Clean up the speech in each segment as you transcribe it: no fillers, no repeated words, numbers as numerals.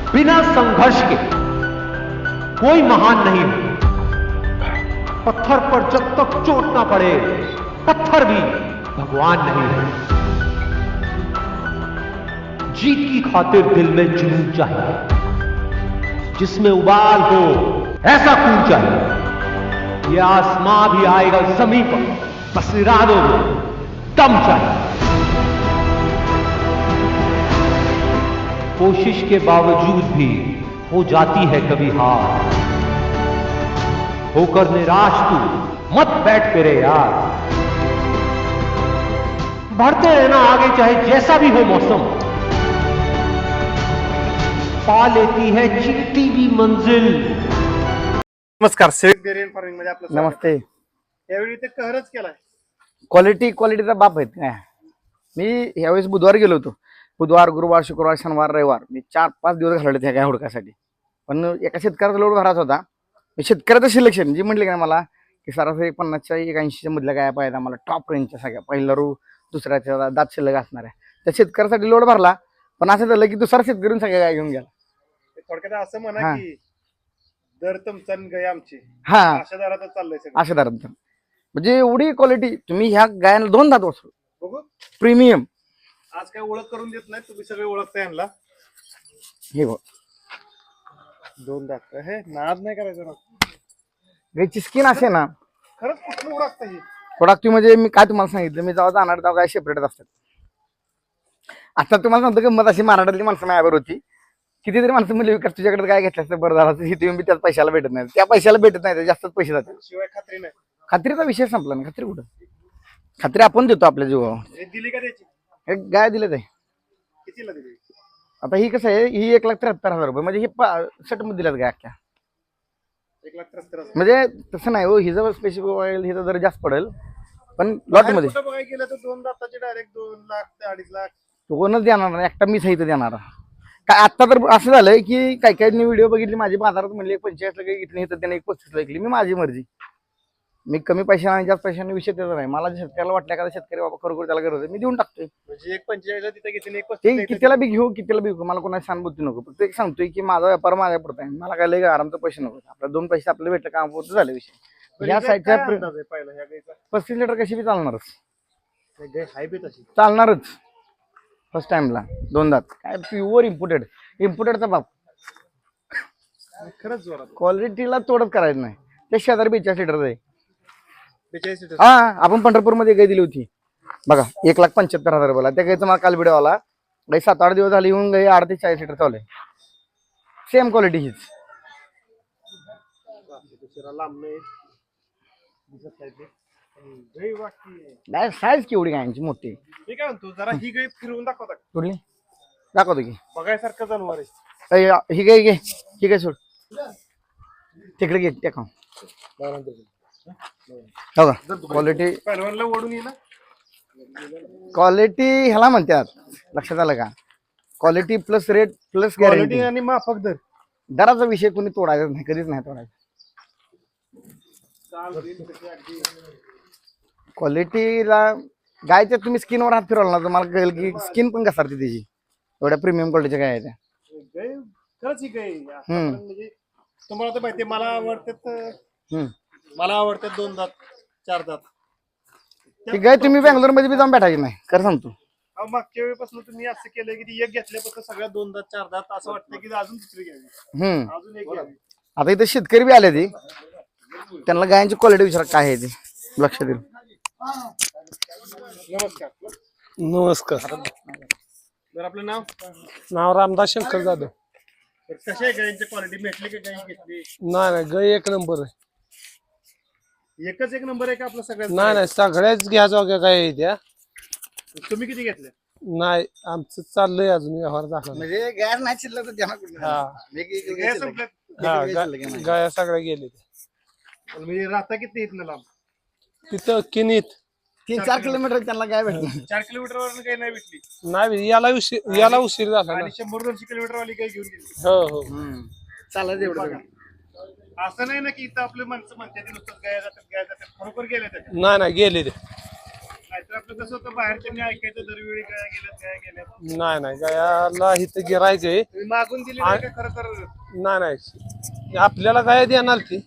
बिना संघर्ष के कोई महान नहीं हो। पत्थर पर जब तक चोट ना पड़े, पत्थर भी भगवान नहीं है। जीत की खातिर दिल में जुनून चाहिए, जिसमें उबाल हो ऐसा खून चाहिए। ये आसमां भी आएगा जमीन पर, बस इरादों में दम चाहिए। कोशिश के बावजूद भी हो जाती है कभी हार, होकर निराश तू मत बैठ मेरे यार। बढ़ते रहना आगे चाहे जैसा भी हो मौसम, पा लेती है चीटी भी मंजिल। नमस्कार, सिविक डेअरी फार्मिंग मध्ये आपलं नमस्ते. यावेळी ते कहरच केलाय. क्वालिटीचा बाप आहेत काय. मी यावेळेस बुधवार गेलो होतो. बुधवार, गुरुवार, शुक्रवार, शनिवार, रविवार मी 4-5 दिवस घालवले त्या गाय हुडकासाठी. पण एका शेतकऱ्याचा लोड भरायचा होता. शेतकऱ्याचं सिलेक्शन जी म्हटले का मला की सरासरी 50च्या 81च्या मधल्या गाया पाहिजे आम्हाला, टॉप रेंजच्या सगळ्या, पहिला रू दुसऱ्याच्या दात शिल्लक असणाऱ्या, त्या शेतकऱ्यासाठी लोड भरला. पण असं झालं की दुसरा शेतकरी सगळ्या गाय घेऊन गेला. थोडक्यात असं म्हणा की दर तुमचा गाय आमची हा अशा दरातच चाललंय सगळं. अशा दरात म्हणजे एवढी क्वालिटी. तुम्ही ह्या गायला 2 दात वासरू बघू प्रीमियम. आज काय ओळख करून देत नाही, तुम्ही सगळे ओळखताय यांना. हे बघ 2 दात हे नाद नाही करायचं ना. गायची स्किन असे ना, खरंच कुठलं ओळखता हे. प्रोडक्ट म्हणजे मी काय तुम्हाला सांगितलं, मी जेव्हा जाणार तेव्हा काय सेपरेट असतात. आता तुम्हाला सांगतो गंमत अशी, महाराष्ट्रातली माणसं माझ्यावर होती. कितीतरी माणसं म्हणले विकास तुझ्याकडे काय घेतलं असतं बरं झालं, हे तुम्ही त्याच पैशाला भेटत नाही, त्या पैशाला भेटत नाही, जास्तच पैसे जातात. शिवाय खात्री नाही. खात्रीचा विषय संपला ना. खात्री कुठं, खात्री आपण देतो आपल्या जीवावर. हे दिली का त्याची? एक गाय दिलं ते कितीला दिली? आता ही कसं आहे, ही 1,73,000 रुपये म्हणजे ही 60 मध्ये दिल्यात गाय अख्ख्या. 1,73,000 म्हणजे तसं नाही हो, हिचं स्पेसिफिक ऑइल हिचं जर जास्त पडेल, पण लॉट मध्ये बघायला गेलं तर 2 दाताचे डायरेक्ट 2 लाख ते 2.5 लाख. कोणच देणार नाही, एकटा मीच इथं देणार. काय आता तर असं झालंय की काही काही व्हिडिओ बघितली माझी, बाजारात म्हणले 45 ला काही घेतली, तर त्याने 35 ला घेतली. मी माझी मर्जी, मी कमी पैशाने आणि जास्त पैशाने विषय त्याचा नाही. मला शेतकऱ्याला वाटलं का शेतकरी बाबा खरोखर त्याला गरज आहे, मी देऊन टाकतोय. म्हणजे 1.45 ला तिथे घेतली, ते कितीला बी घेऊ, कितीला बी घेऊ, मला कोणाची सहानुभूती नको. फक्त एक सांगतोय की माझा व्यापार माझ्या पडत आहे, मला काय लय आरामचा पैसे नको. आपल्या 2 पैसे आपले भेटले काम होतं, झाले विषय. या साईडच्या 35 लिटर कशी बी चालणारच, हाय बी तशी चालणारच. फर्स्ट टाइमला 2 दात काय प्युअर इम्पोर्टेडचा बाप. खरंच जोरात. क्वालिटीला तोडत करायचं नाही. ते शेजारी 42 लिटरचं आहे. 42 लिटर. हा, आपण पंढरपूरमध्ये गाय दिली होती बघा, 1,75,000 रुपयाला. त्या गायचं मला काल व्हिडिओ आला. गाय 7-8 दिवस झाली येऊन गाय 38 ते 40 लिटर चालू आहे. सेम क्वालिटी हीच. नाही साईज केवढी गायांची मोठी. मी काय म्हणतो, जरा ही गाय फिरवून दाखवता का? कुठली दाखवतो की. बघायसारखं जनावर आहे. ही गाय घे, ही गाय सोड तिकडे घे त्या हो का. क्वालिटी पहिलवानला ओढून ये ना. क्वालिटी ह्याला म्हणतात, लक्षात आलं का. Quality plus rate plus quality guarantee. आणि माफक दर. दराचा विषय कोणी तोडायचा नाही, कधीच नाही तोडायचा. क्वालिटीला गायच्या तुम्ही स्किनवर हात फिरवला ना, तुम्हाला कळेल की स्किन पण घसरते त्याची. एवढ्या प्रीमियम क्वालिटीच्या गाय आहेत. गाय खरंच ही गाय म्हणजे तुम्हाला तर माहिती, मला आवडतात 2 दात 4 दात. ती गाय तुम्ही बँगलोर मध्ये बी जाऊन भेटायची नाही, खरं सांगतो. मागच्या वेळेपासून तुम्ही असं केलंय की ती एक घेतल्यापासून सगळ्या 2 दात 4 दात असं वाटतं की अजून दुसरी घ्यावी, अजून एक घ्यावी. आता इथे शेतकरी बी आले, ती त्यांना गायांची क्वालिटी विचारा काय आहे ती, लक्ष देईल. नमस्कार. नमस्कार. तर आपलं नाव रामदास शंकर जाधव. तर कशा आहे गायची क्वालिटी, भेटली की गाय घेतली? नाही गाय एक नंबर आहे. एकच एक नंबर आहे का आपलं सगळ्यात? नाही सगळ्याच घ्यायचं काय त्या. तुम्ही किती घेतले? नाही आमचं चाललंय अजून व्यवहार दाखल. म्हणजे गॅस नाही शिल्लक तर त्यांना कुठलं. गाय संपल्यात. गाया सगळ्या गेले. म्हणजे राहता किती इथनं लांब? तिथं किनीत 3-4 किलोमीटर त्यांना काय भेटलं. 4 किलोमीटर वरून काही नाही भेटली नाही, याला उशीर झाला ना. आणि 100-200 किलोमीटर वाली काही घेऊन गेली. हो हो. चालायचं एवढं. असं नाही ना की इथं आपले माणसं म्हणतात नुसतं गाय जातात खरोखर गेले त्याच्यात. नाही गेले ते. नाहीतर आपलं कसं होतं बाहेर त्यांनी ऐकायचं दरवेळी काय गेल्यात नाही गायाला इथं गिरायचंय. तुम्ही मागून दिली नाही का खरं तर नाही आपल्याला गाय देणार ती,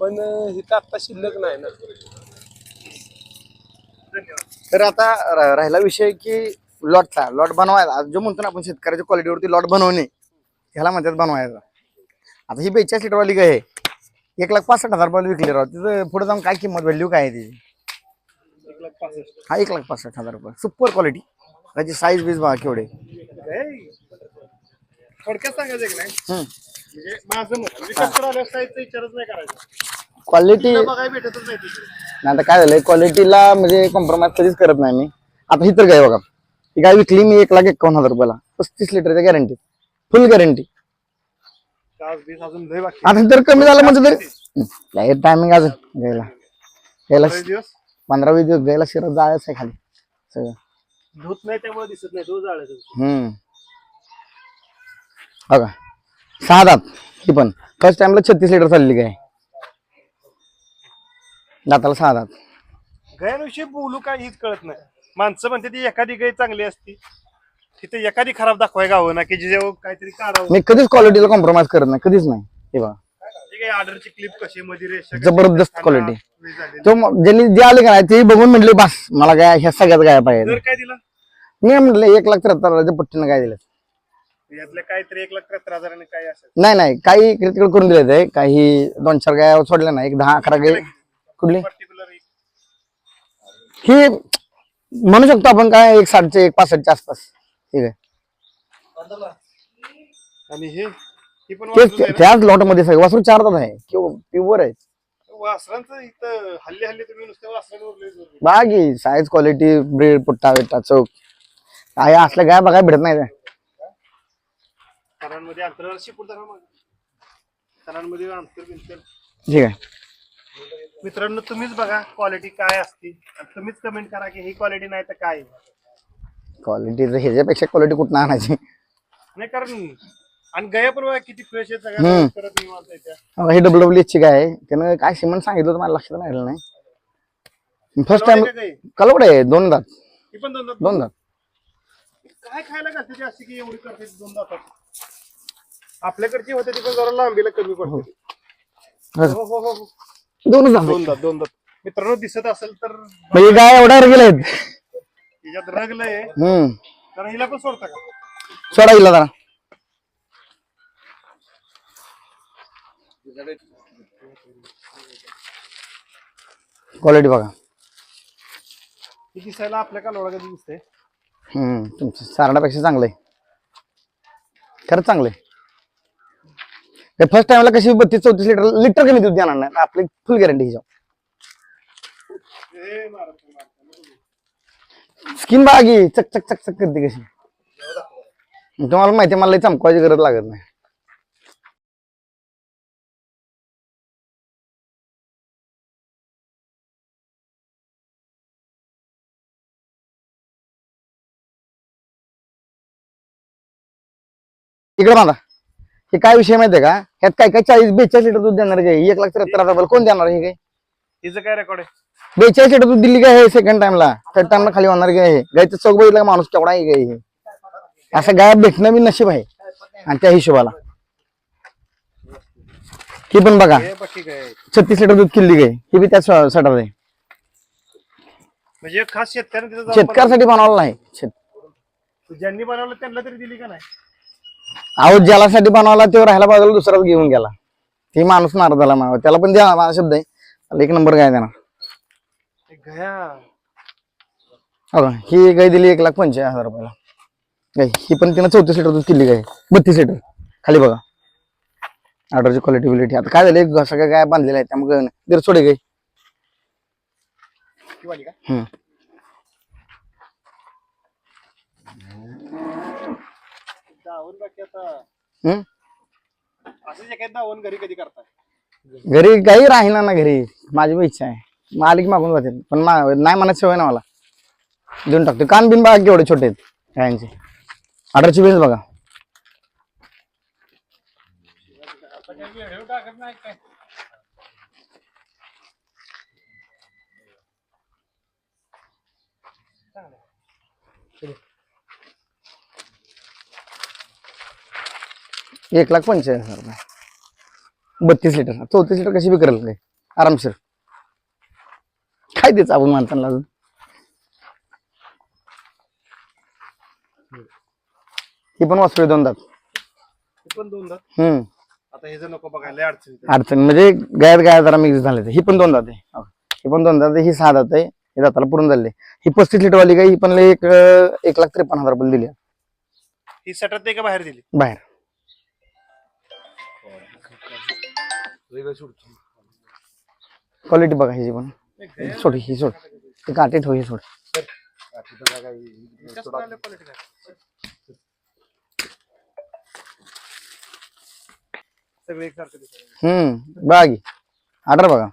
पण इथं आता शिल्लक नाही ना. धन्यवाद. तर आता राहिला विषय की लॉट बनवायला. जो म्हणतो ना आपण शेतकऱ्याच्या क्वालिटीवरती लॉट बनवणे, ह्याला म्हणतात बनवायचा. आता ही 42 लिटरवाली गाय आहे, 1,65,000 रुपयाला विकली राव. तिथं पुढे जाऊन काय किंमत व्हॅल्यू काय आहे तिची? 1,65,000. हा 1,65,000 रुपये. Super quality. त्याची साईज बीज बघा केवढे. थोडक्यात सांगायचं की नाही म्हणजे माझं मत म्हणजे कस्टमर आल्यावर साईजचा विचारच नाही करायचा. क्वालिटी बघायला भेटतच नाही तिथे. नाही आता काय झालंय, क्वालिटीला म्हणजे कॉम्प्रोमाइज कधीच करत नाही मी. आता ही तर गाय बघा, ही गाय विकली मी 1,51,000 रुपयाला, 35 लिटरच्या गॅरंटी, फुल गॅरंटी. तास 20 अजून लय बाकी आता जर कमी झालं म्हणजे तरी टायमिंग अजून गायला बरेच दिवस 15-20 दिवस गायला शिरत जायचं आहे खाली सगळं. धूत नाही त्यामुळे दिसत नाही, तो जाळायचं. बघा 6 दात. ही पण फर्स्ट टाइमला 36 लिटर चालली गाय, दाताला 6 दात. गायांविषयी बोलू काय हीच कळत नाही. माणसं म्हणते ती एखादी गाय चांगली असती, तिथे एखादी खराब दाखवाय गावं ना की जेव्हा काहीतरी काढावं. मी कधीच क्वालिटीला कॉम्प्रोमाइज करत नाही, कधीच नाही. हे बघा ऑर्डरची क्लिप कशी मध्ये रेषा कशी, जबरदस्त क्वालिटी. वेळ झालेली. तो ज्यांनी जे आले का नाही ते बघून म्हटले बस मला काय ह्या सगळ्यात गाय पाहिजे. दर काय दिला मी म्हटलं 1,73,000 पट्टीनं काय दिलं. यातलं काहीतरी 1,73,000 काय असेल. नाही काही क्रिटिकल करून दिले ते, काही 2-4 गाय सोडल्या नाही, 10-11 गाय. कुठली पर्टिक्युलर ही म्हणू शकतो आपण काय 1,60 1,65 आसपास. ठीक आहे. आणि ही पण वासरूच आहे ना? त्याच लॉट मध्ये सगळं वासरू 4 दात आहे, प्युअर आहे. वासरांचं इथं हल्ली तुम्ही नुसतं वासरांवर लय जोर देता. बाकी साईज क्वालिटी ब्रीड पुट्टा बिट्टा चौक काय असल्या गाय बघायला भेटत नाही. सणांमध्ये अंतर शिपूट सणांमध्ये अंतर बिंतर. ठीक आहे. मित्रांनो तुम्हीच बघा क्वालिटी काय असते आणि तुम्हीच कमेंट करा की ही क्वालिटी नाही तर काय आहे. क्वालिटी ह्याच्यापेक्षा क्वालिटी कुठं आणायची. नाही कारण आणि गया पण बघा किती फ्रेश आहे सगळ्या करत निवांत आहे त्या. ही WWH ची गाय आहे, त्यानं काय सिमन सांगितलं होतं मला लक्षात राहिलं नाही. फर्स्ट टाइम काय कलवड आहे, 2 दात. ही पण 2 दात. 2 दात. काय खायला घालते ते अशी की एवढी करते 2 दातात. आपल्याकडची होते ती पण जरा लांबीला कमी पडते. हो हो हो 2 दात. 2 दात. मित्रांनो दिसत असेल तर म्हणजे गाय एवढ्या गेले आहेत. हिच्यात रगलंय तर हिला पण सोडता का? सोडा हिला जरा. क्वालिटी बघा. ही दिसायला आपल्या कालवडा कधी दिसते. तुमचं सारणापेक्षा चांगलं आहे, खरंच चांगलं आहे. फर्स्ट टाइमला कशी 32-34 लिटर कमी दूध देणार नाही, आपली फुल गॅरंटी हिच्यावर. स्किन बागी चक चक चक चक करते कशी. तुम्हाला माहिती आहे मला चमकवायची गरज लागत नाही. इकडे बांधा. हे काय विषय माहितीये का, ह्यात काय 40-42 लिटर दूध देणार गाय 1,73,000 कोण देणार ही गाय? हिचं काय रेकॉर्ड आहे? 42 लिटर दूध दिली काय सेकंड टाइमला, थर्ड टाइमला खाली होणार गाय. गायचं चौक बघितलं का माणूस केवढा आहे गाय. असं गाय भेटणं बी नशीब आहे. आणि त्या हिशोबाला ही पण बघा 36 लिटर दूध किल्ली गाय, ही बी त्याच सटात आहे. म्हणजे खास शेतकऱ्यांनी शेतकऱ्यासाठी बनवलं नाही. ज्यांनी बनवलं त्यांना तरी दिली का नाही? अहो ज्यालासाठी बनवला तो राहायला बाजूला दुसराच घेऊन गेला. ती माणूस नाराज झाला मागं. त्याला पण द्या माझा शब्द आहे, त्याला 1 नंबर गाय देणार. ही गाय दिली 1,85,000 रुपयाला गाय. ही पण तिनं 34 लिटर दूध किल्ली गाय, 32 लिटर खाली बघा. ऑर्डरची क्वालिटी बिलिटी. आता काय झालं सगळ्या गाय बांधलेल्या आहेत त्यामुळे दीड सोडे गाय. घरी कधी करताय? घरी गाई राहीना ना घरी. माझी पण इच्छा आहे, मालिक मागून जाते पण नाही म्हणत सवय ना मला. देऊन टाकतो. कान बिन बघा केवढे छोटे आहेत गायांचे. ऑर्डरची बेस बघा. ₹1,45,000 32 लिटर 34 लिटर कशी बी करेल काय आरामशीर काय द्यायचं आपण माणसांना अजून ही पण वासरू 2 दात हे पण 2 दात. आता हे जर नको बघायला अडचण. अडचण म्हणजे गायात जरा मिक्स झाले ही पण 2 दात आहे ही पण 2 दात आहे ही 6 दात आहे हे दाताला पूर्ण झाले ही 35 लिटर वाली गाय ही पण 1,53,000 दिली ही सटत नाही का बाहेर दिली बाहेर क्वालिटी बघा ह्याची पण सोड ही सोड ते काटे ठेव ही सोड सगळे एकसारखे दिसतात. बघा की ऑर्डर बघा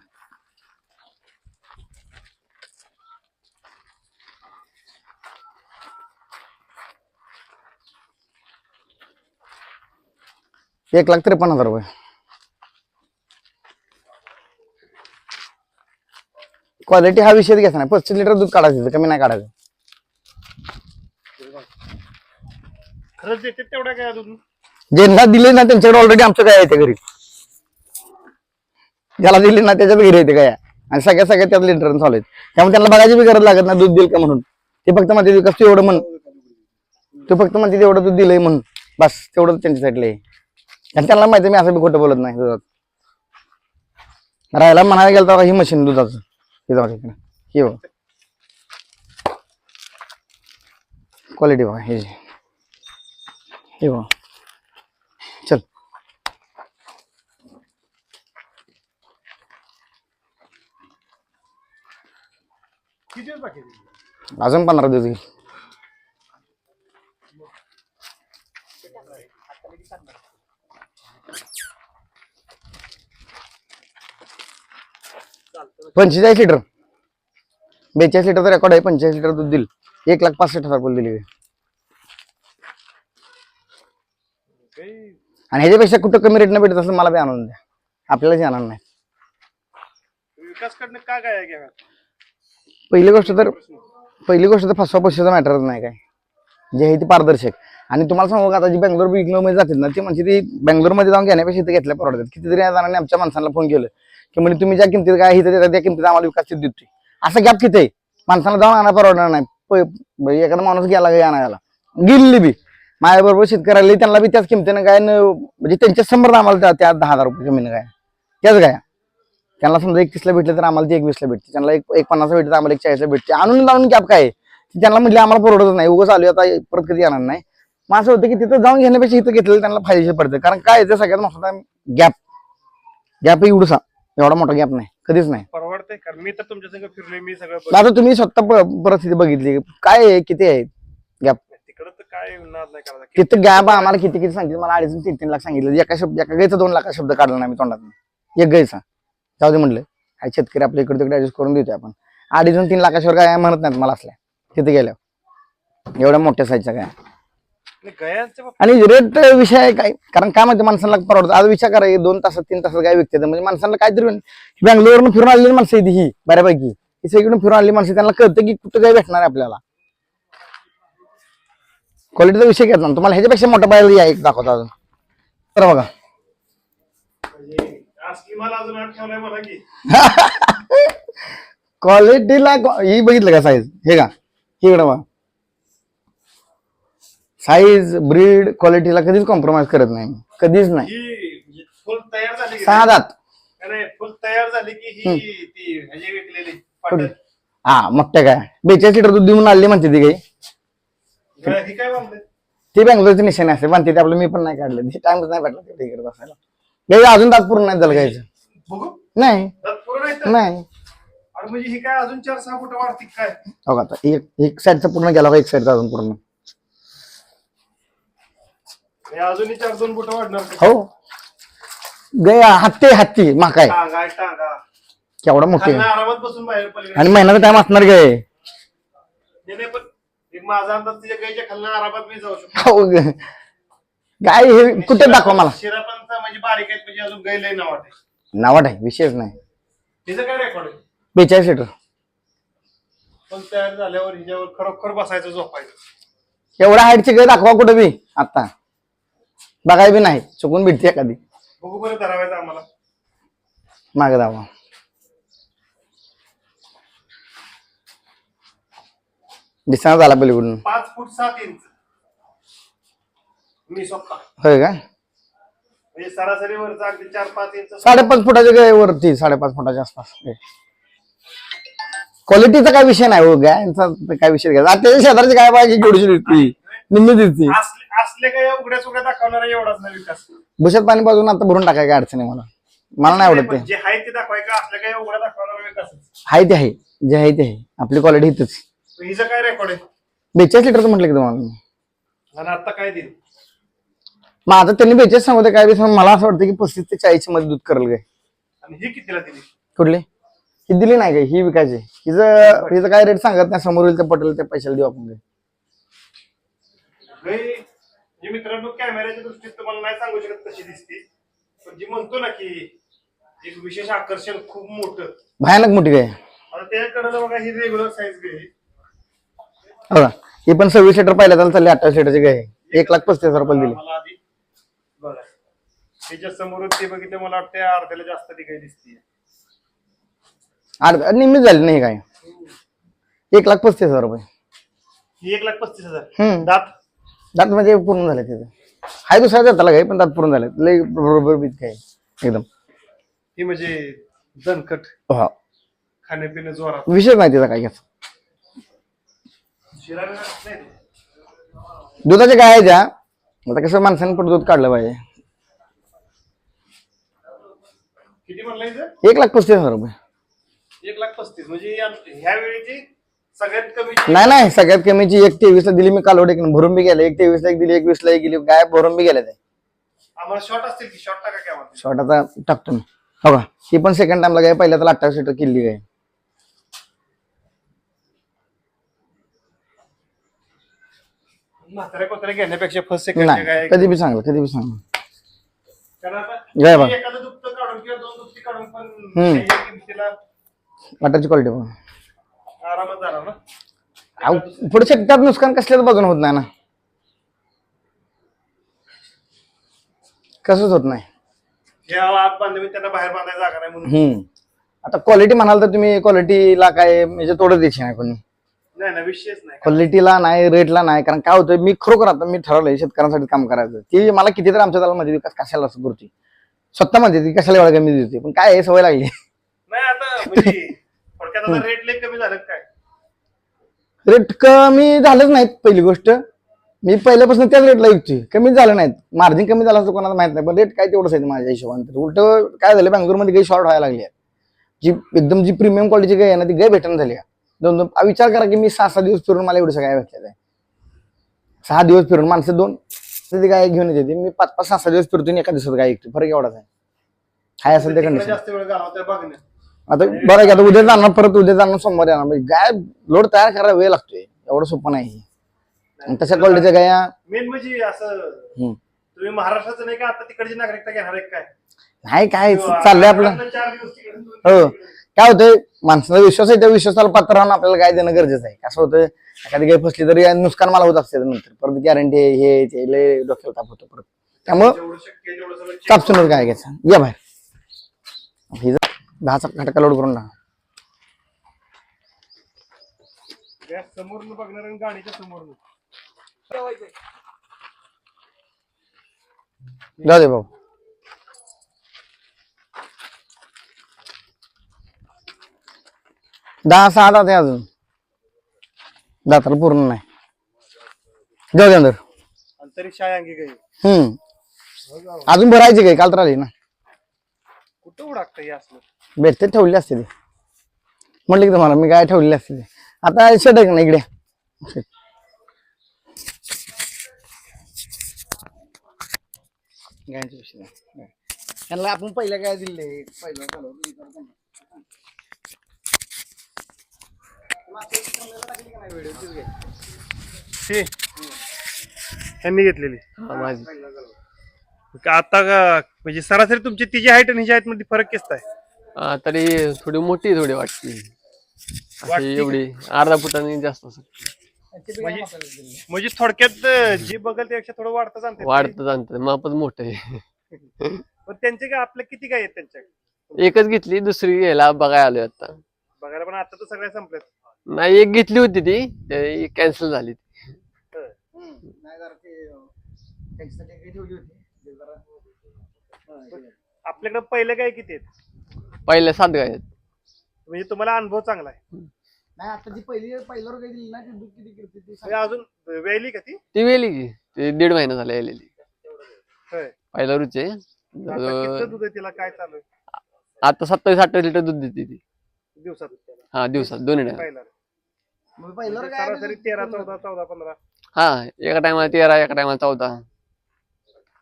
₹1,53,000 क्वालिटी हा विषय घ्यायचा नाही 35 लिटर दूध काढायचं कमी नाही काढायचं खरंच देते तेवढा काय अजून ज्यांना दिले ना त्यांच्याकडे ऑलरेडी आमचं काय येते घरी ज्याला दिले ना त्याच्यात घरी येते काय आणि सगळ्या त्यात लिटर चालू आहेत त्यामुळे त्यांना बघायची बी गरज लागत नाही दूध दिल का म्हणून ते फक्त म्हणते विकास तू एवढं म्हण तू फक्त म्हणते एवढं दूध दिलंय म्हणून बस तेवढं त्यांच्या साईडला आहे आणि त्यांना माहिती मी असं बी खोटं बोलत नाही दुधात राहायला म्हणायला गेलं तर ही मशीन दुधाचं हे जाऊ तिकडे ही बघ क्वालिटी बघा हे बघा चल किती दिवस बाकी आहे? अजून 15 दिवस घेईल ₹45 लिटर 42 लिटर रेकॉर्ड आहे 45 लिटर दूध दिल 1,65,000 दिली आणि ह्याच्यापेक्षा कुठं कमी रेटने भेटत असं मला बी आनंद द्या आपल्यालाच आनंद नाही विकास कडनं का काय घ्याव्या पहिली गोष्ट तर फसवा पैशाचा मॅटरच नाही काय जे आहे ती पारदर्शक आणि तुम्हाला सांगू का आता जी बेंगलोर मध्ये जातात ना ती म्हणजे ती बेंगलोरमध्ये जाऊन घेण्यापेक्षा इथे घेतल्या परवडतात कितीतरी जणांनी आमच्या माणसांना फोन केलं की म्हणजे तुम्ही ज्या किमतीत काय इथे देता त्या किमतीत आम्हाला विकास देतोय असं गॅप किती आहे माणसाला जाऊन आणा परवडणार नाही एखादा माणूस गेला काय आणायला गेली बी माझ्याबरोबर शेतकऱ्याला त्यांना बी त्याच किमतीनं काय म्हणजे त्यांच्या समोर आम्हाला त्या ₹10,000 कमीनं काय त्याच काय त्यांना समजा 31ला भेटले तर आम्हाला ते 21ला भेटते त्यांना 1,50ला भेटते आम्हाला 1,40ला भेटते आणून लावून गॅप काय त्यांना म्हटले आम्हाला परवडत नाही उगाच आलो आता परत कधी येणार नाही मग असं होतं की तिथं जाऊन घेण्यापेक्षा इथं घेतलेलं त्यांना फायदेशीर पडतं कारण काय ते सगळ्यात मोठा गॅप एवढा मोठा गॅप नाही कधीच नाही परवडते कारण मी तर तुमच्या संग फिरलोय मी सगळं आता तुम्ही स्वतः परिस्थिती बघितली काय आहे किती आहे गॅप तिकडं तर काय नाद नाही करायचा तिथं गॅप आम्हाला किती सांगितलं मला 2.5-3 लाख सांगितलं एका गायचा 2 लाख शब्द काढला नाही मी तोंडात एक गायचा जाऊ दे म्हटलं काय शेतकरी आपल्या इकडे तिकडे ऍडजस्ट करून देतोय आपण 2.5-3 लाखाशिवर काय म्हणत नाहीत मला असल्या तिथे गेल्यावर एवढ्या मोठ्या साईजच्या काय आणि रेट विषय आहे काय कारण काय माहिती माणसांना परवडतं आज विचार करा 2 तासात 3 तासात काय विकते म्हणजे माणसांना काहीतरी बँगलोरवरून फिरून आलेली माणसं येते ही बऱ्यापैकी ही सगळीकडून फिरून आलेली माणसं त्यांना कळतं की कुठं काय भेटणार आहे आपल्याला क्वालिटीचा विषय घेतला तुम्हाला ह्याच्यापेक्षा मोठा बाहेर या एक दाखवता अजून तर बघा क्वालिटीला ही बघितलं का साईज हे का इकडं बघा साईज ब्रीड क्वालिटीला कधीच कॉम्प्रोमाइज करत नाही कधीच नाही फुल तयार झाली 6 दात फुल तयार झाली की ही ती ह्याची विकलेली हा मग काय 42 लिटर दूध देऊन आणली म्हणते ती काही ही काय म्हणते ती बेंगलोरची निशाणी असते म्हणते ते आपलं मी पण नाही काढलं टाइमच नाही भेटला तिकडे बसायला गाई अजून दात पूर्ण नाही झालं गायचं बघू नाही नाही अरे म्हणजे ही काय अजून 4-6 फूट वाढती काय हो आता एक साईडचा पूर्ण गेला एक साईडचा अजून पूर्ण अजूनही 4-2 फूट वाढणार हो गया हत्ती माकाय टांगा टांगा केवढा मोठे आरामात बसून बाहेर पलीकडे आणि महिन्याचा टाइम असणार गाय पण एक माझा अंदाज तिच्या गायच्या खालनं आरामात मी जाऊ शकतो हो गाय हे कुठे दाखवा मला शिरापंत म्हणजे बारीक आहेत म्हणजे अजून गाय लय नावाट आहे नावाट आहे विशेष नाही तिचं काय रेकॉर्ड आहे 42 लिटर पण तयार झाल्यावर हिच्यावर खरोखर बसायचं झोपायचं. एवढ्या हाईटची गाय दाखवा कुठं बी आता बघाय बी नाही चुकून भेटते एखादी बघू बरं धरावायचं आम्हाला. मागे दावा दिसना झाला पलीकडून 5 फूट 7 इंच मी स्वतः होय का म्हणजे सरासरी वरचा अगदी 4-5 इंच 5.5 फुटाच्या गाय वरती 5.5 फुटाच्या आसपास क्वालिटीचा काय विषय नाही हो गायचा काय विषय घ्यायचा आता त्याच्या शेजारची गाय पाहिजे केवढी दिसती निम्मी दिसती असले काय उघड्या सुघड्या दाखवणारा एवढाच नाही विकास. भुशात पाणी पाजून आता भरून टाकाय काय अडचण आहे मला नाही आवडत ते जे आहे ते दाखवाय का असले काय उघड्या दाखवणारा विकास. आहे ते आहे जे आहे ते आहे आपली क्वालिटी इथंच हिचं काय रेकॉर्ड आहे 42 लिटरचं म्हटलं की तुम्हाला मी. आणि आता काय देईल. माझं त्यांनी 42 सांगते काय बी मला असं वाटतं की 35 ते 40 मध्ये दूध करेल काय. आणि ही कितीला दिली. कुठली ही दिली नाही काय ही विकायची हिचं काय रेट सांगत नाही समोर येईल त्या पटेल त्या पैशाला देऊ आपण म्हणजे मित्रांनो कॅमेऱ्याच्या दृष्टीत तुम्हाला नाही सांगू शकत कशी दिसते पण जी म्हणतो ना की एक विशेष आकर्षण खूप मोठं भयानक मोठी गाय आता त्याकडे बघा ही रेग्युलर साईज गाय बघा ही पण 26 लिटर पहिल्या त्याला चालली 28 लिटरची गाय 1,35,000 रुपये दिली. मला आधी बघा त्याच्या समोर ते बघितलं मला वाटतं अर्ध्याला जास्त ती गाय दिसते. निम्मीच झाली नाही काय 1,35,000 रुपये ही 1,35,000 दात म्हणजे पूर्ण झाले तिथे हाय दुसऱ्या दाताला गाय पण दात पूर्ण झाले लय बरोबर काय एकदम ही म्हणजे दणकट हा खाण्यापिण्या जोरात विषय नाही तिचा काय घ्यायचा शिरायला नाही ते. दुधाच्या गाय आहे त्या आता कसं माणसाने पण दूध काढलं पाहिजे. किती म्हणलं इथं 1,35,000 रुपये 1,35,000 म्हणजे ह्या वेळेची सगळ्यात कमी नाही सगळ्यात कमीची 1,23 ला दिली मी कालवडे भरून बी गेले 1,23 ला एक दिली 21 ला एक गेली गाय भरून बी गेले ते आम्हाला शॉर्ट असतील की शॉर्ट टाका काय म्हणते. शॉर्ट आता टाकतो मी हो का ही पण सेकंड टाइमला गाय पहिल्या तर 28 लिटर किल्ली गाय म्हाताऱ्या कोताऱ्या घेण्यापेक्षा फर्स्ट सेकंड नाही काय कधी बी सांगलं कारण आता गाय बघ एखादं दुपतं काढून किंवा 2 दुपती काढून पण किमतीला वाटाची क्वालिटी बघ आरामात जाणार ना. पुढे शेतात नुकसान कसल्याच बाजून होत नाही ना कसंच होत नाही. हे आत बांधले त्यांना बाहेर बांधायला जागा नाही म्हणून आता क्वालिटी म्हणाल तर तुम्ही क्वालिटीला काय म्हणजे तोडत द्यायची नाही कोणी नाही विषयच नाही. क्वालिटीला नाही रेटला नाही कारण काय होतं मी खरोखर आता मी ठरवलंय शेतकऱ्यांसाठी काम करायचं ती मला कितीतरी आमच्या त्याला मध्ये विकास कशाला असं करते स्वतः मध्ये ती कशाला एवढा कमी देते पण काय सवय लागली नाही आता म्हणजे थोडक्यात आता रेट लय कमी झालं काय रेट कमी झालंच नाहीत पहिली गोष्ट मी पहिल्यापासून त्याच रेटला विकतोय कमीच झालं नाहीत मार्जिन कमी झालं असं कोणाला माहित नाही पण रेट काय तेवढंच आहे माझ्या हिशोबाने उलट काय झालं बँगलोरमध्ये गाय शॉर्ट व्हायला लागली जी एकदम जी प्रीमियम क्वालिटीची गाय आहे ना ती गाय भेटून झाली दोन विचार करा की मी 6-7 दिवस फिरून मला एवढं काय भेटलेलं आहे 6 दिवस फिरून माणसं 2 गाय घेऊन येते मी 5-5, 6-6 दिवस फिरतो एका दिवसात गाय ऐकतो फरक एवढाच आहे काय असेल ते कंडिशन जास्त वेळ घालवतोय बघण्यात. आता बरं की आता उद्या जाणार परत उद्या जाणार सोमवार येणार म्हणजे गाय लोड तयार करायला वेळ लागतोय एवढं सोपं नाही तशा क्वालिटीच्या गाया मेन म्हणजे असं तुम्ही महाराष्ट्राचं नाही का आता तिकडची नागरिकता घेणार आहे काय नाही काय चाललंय आपलं 4 दिवस तिकडे हो काय होतंय माणसाचा विश्वास आहे त्या विश्वासाला पात्र राहून आपल्याला गाय देणं गरजेचं आहे असं होतं एखादी गाय फसली तरी नुकसान मला होत असते नंतर परत गॅरंटी हे ते लय डोक्याला ताप होतो परत त्यामुळं जेवढं शक्य आहे तेवढं सगळं check चापसूनच गाय घ्यायचं या बाहेर ही 10चा खटका लोड करून टाका गॅस समोरनं बघणार आणि गाडीच्या समोरनं जाऊ दे भाऊ दहा 6 दात आहे अजून दाताला पूर्ण नाही जाऊ दे अंदर आणि तरी शायांगी गाई अजून भरायची काय काल तर आली ना कुठं उडाकतं हे असलं भेटते ठेवली असते ती म्हटलं की तुम्हाला मी काय ठेवलेली असते ती आता शेट आहे ना इकडे गायचे विषय नाही त्यांना आपण पहिल्या काय दिले पहिलं ह्यांनी घेतलेली माझी आता म्हणजे सरासरी तुमची तिची हाईट आणि हिची हाईट मध्ये फरक किस्त आहे तरी थोडी मोठी थोडी वाटते वाटते का? एवढी अर्धा फुटाने जास्त असं म्हणजे थोडक्यात जे बघल त्यापेक्षा थोडं वाढतं आणते वाढत जाणतं मापच मोठं आहे. पण त्यांचे काय आपल्या किती काय आहेत त्यांच्या एकच घेतली दुसरी घ्यायला बघायला आलोय आता. बघायला पण आता तर सगळ्या संपल्यात. नाही एक घेतली होती ती कॅन्सल झाली. नाही जरा ते त्यांच्यासाठी काही ठेवली होती ते जरा आपल्याकडे पहिले काय किती आहेत पहिल्या 7 गाय आहेत. म्हणजे तुम्हाला अनुभव चांगला आहे. नाही आता जी पहिल्यावर काही दिली ना ती दूध किती करते ती म्हणजे अजून वेळली का ती ती वेली की ती 1.5 महिना झाला यायलेली होय. पहिला रुचे. आता किती दूध आहे तिला काय चालू आहे आता 27-28 लिटर दूध देते ती. दिवसात हा दिवसात दोन्ही टाइम. पहिला मग पहिल्यावर म्हणजे काय सरासरी 13 14 14 15 हा एका टायमाला 13 एका टायमाला 14.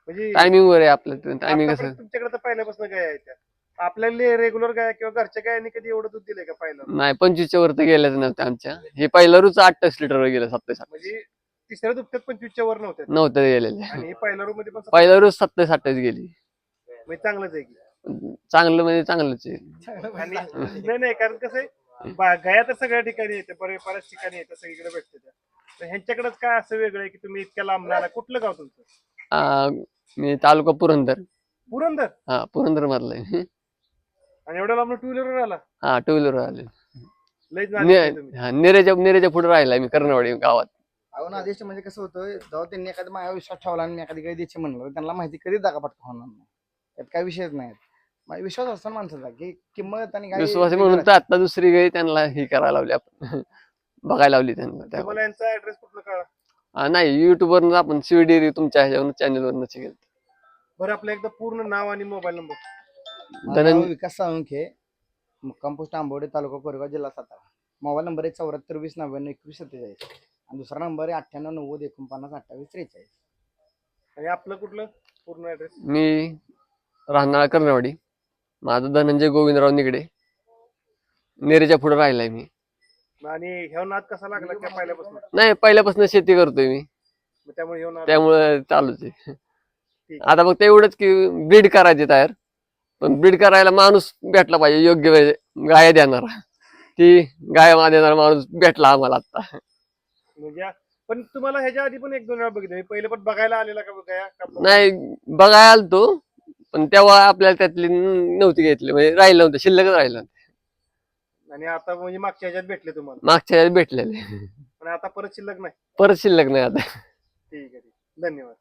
म्हणजे टायमिंग वर आहे आपलं टायमिंग कसं. आतापर्यंत तुमच्याकडे तर पहिल्यापासून गाय आहेत त्या आपल्याला रेग्युलर गाय किंवा घरच्या गायांनी कधी एवढं दूध दिलंय का पहिलं नाही 25च्या वर तर गेल्याच नव्हत्या आमच्या. हे पहिला रुच 28 लिटर वर गेलं 27-28 म्हणजे तिसऱ्या दुपट्यात 25च्या वर नव्हत्या नव्हतं गेलेले. आणि हे पहिल्या रूम मध्ये पण पहिला रुच 27-28 गेली. म्हणजे चांगलंच आहे की चांगलं म्हणजे चांगलंच आहे. आणि नाही कारण कसं आहे गाया तर सगळ्या ठिकाणी येते बऱ्याच ठिकाणी येते सगळीकडे भेटते त्या तर ह्यांच्याकडेच काय असं वेगळं आहे की तुम्ही इतक्या लांब आला कुठलं गाव तुमचं मी तालुका पुरंदर. पुरंदर हा पुरंदर मधला आहे. आणि एवढ्या लांब टू व्हीलर आला हा 2 व्हीलर आले. लयच नादी आहे तुम्ही. निरेच्या पुढे राहिलाय मी कर्णवाडी गावात. अहो ना आदेश म्हणजे कसं होतं जेव्हा त्यांनी एखादा माझ्या विश्वास ठेवला आणि मी एखादी काही द्यायची म्हणलं तर त्यांना माहिती कधी जागा पटका होणार नाही त्यात काही विषयच नाही माझा विश्वास असतो माणसाचा की किंमत आणि काय विश्वासी म्हणून तर आता दुसरी गाई त्यांना ही करायला लावली आपण. बघायला लावली त्यांना त्या. तुम्हाला यांचा ऍड्रेस कुठलं कळा नाही युट्यूब वरून आपण सीव्हीडी तुमच्या ह्याच्यावर चॅनल वरून गेलो. बरं आपलं एकदा पूर्ण नाव आणि मोबाईल नंबर माझं नाव विकास साळुंखे मुक्काम पोस्ट आंबवडे तालुका कोरेगाव जिल्हा सातारा मोबाईल नंबर आहे 74 20 99 21 47 आणि दुसरा नंबर आहे 98 90 49 28 43. आणि आपलं कुठलं पूर्ण ऍड्रेस मी राहणार कर्णवाडी. माझं धनंजय गोविंदराव निगडे. नेरेच्या पुढे राहिलाय मी. आणि ह्या नाद कसा लागला त्या पहिल्यापासून नाही पहिल्यापासून शेती करतोय मी मग त्यामुळे ह्यो नाद त्यामुळे चालूच आहे. ठीक. आता फक्त एवढंच की ब्रीड करायचे तयार. पण ब्रीड करायला माणूस भेटला पाहिजे योग्य वेळ गाय देणारा. ती गाय देणारा माणूस भेटला आम्हाला आता. म्हणजे पण तुम्हाला ह्याच्या आधी पण 1-2 वेळा बघितलं पहिले पण बघायला आलेला का बघाया नाही बघायला आलतो पण तेव्हा आपल्याला त्यातली नव्हती घेतली म्हणजे राहिलं नव्हतं शिल्लकच राहिलं नव्हतं. आणि आता म्हणजे मागच्या ह्याच्यात भेटले तुम्हाला मागच्या वेळेस भेटलेले पण आता परत शिल्लक नाही परत शिल्लक नाही आता. ठीक आहे धन्यवाद.